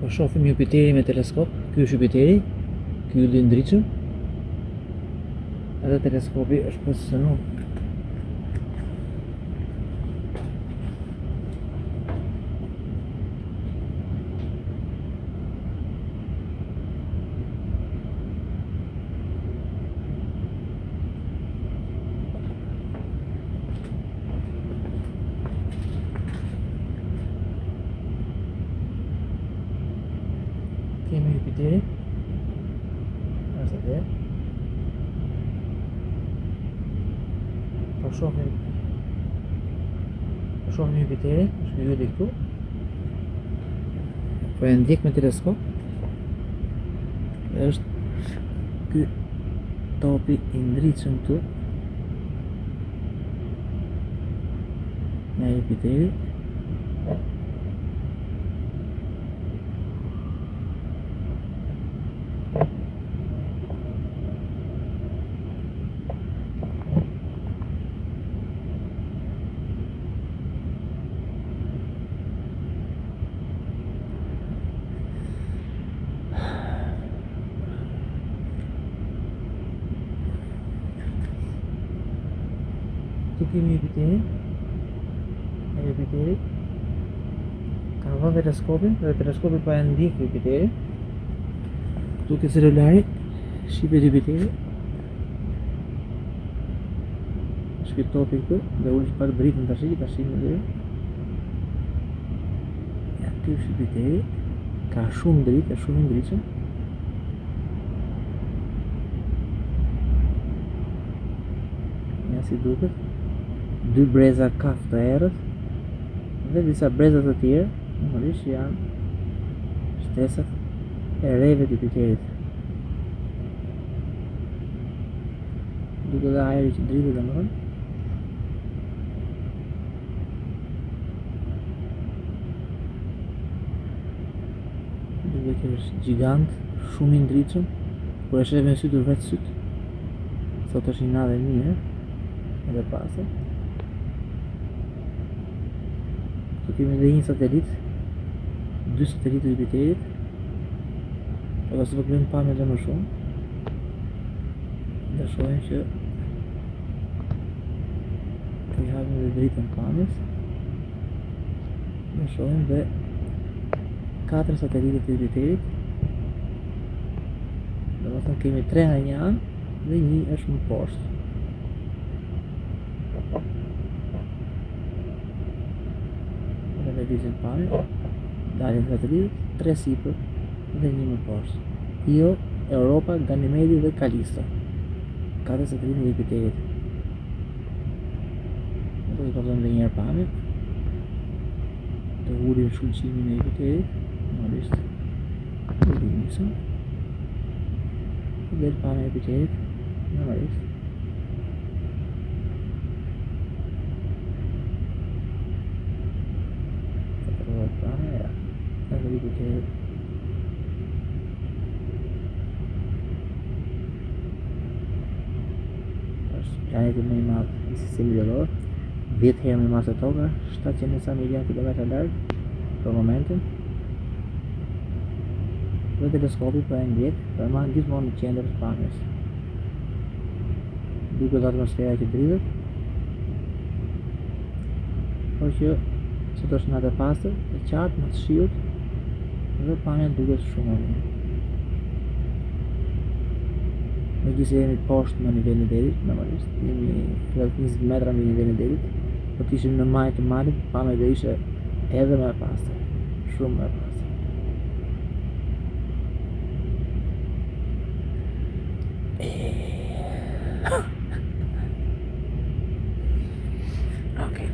Po shohim Jupiterin me teleskop. Ky është Jupiteri, ky ylli i ndriçëm. Edhe teleskopi është pozicionuar. Kemi Jupiterin. Është atë. Po shohim Jupiterin, është ylli këtu. Po e ndjek me teleskop. Është ky topi i ndriçëm këtu. Nga Jupiteri. Tu kemi Jupiterin. Jupiteri ka vënë teleskopin dhe teleskopi pa e ndjek Jupiterin. Këtu ke celulari, shipet Jupiteri. Është ky topi këtu dhe ul pak dritën tash në dhe. Ja, ky është Jupiteri. Ka shumë dritë, është shumë i ndriçëm. Ja si duket. Dy breza kaf të errët dhe disa breza të tjerë, normalisht janë shtesat e reve të Jupiterit. Duke dhe ajri që dritë dhe mënë. Duke që është gjigant, shumë i ndriçëm, kur e shef me sytë vetë sytë. Sot është një natë e mirë, edhe pasër. Tu kemi dhe një satelit, dy satelitë të Jupiterit. Edhe se po bëjmë pamje dhe më shumë. Dhe shohim që të i hapim dhe dritën pamjes. Dhe shohim dhe 4 satelitë të Jupiterit. Dhe më thënë kemi 3 nga një anë dhe një është më poshtë. Vizin pamje, dalin satelitë, 3 sipër dhe një më poshtë. Io, Europa, Ganymede dhe Callisto. 4 satelitë në Jupiterit. Do të vazhdojmë edhe një herë pamje. Të ulim shkëlqimin e Jupiterit, normalisht. Ulim nisëm. Del pamja e Jupiterit, normalisht. Jupiterit. Është planeti më i madh i sistemin diellor, 10 herë më i madh se Toka, 700 milion kilometra larg për momentin. Dhe teleskopi po e ndjek, përmban gjithmonë në qendër të pamjes. Duket atmosfera që dridhet, por që sot është natë e pastër, e qartë, me shiut, dhe pamja duket shumë e mirë. Megjithëse jemi poshtë në nivelin e derit, normalisht, jemi 20 metra mbi nivelin e derit, po të ishim në majë të malit, pamja do ishte edhe më e pastër, shumë më e pastër. Okay.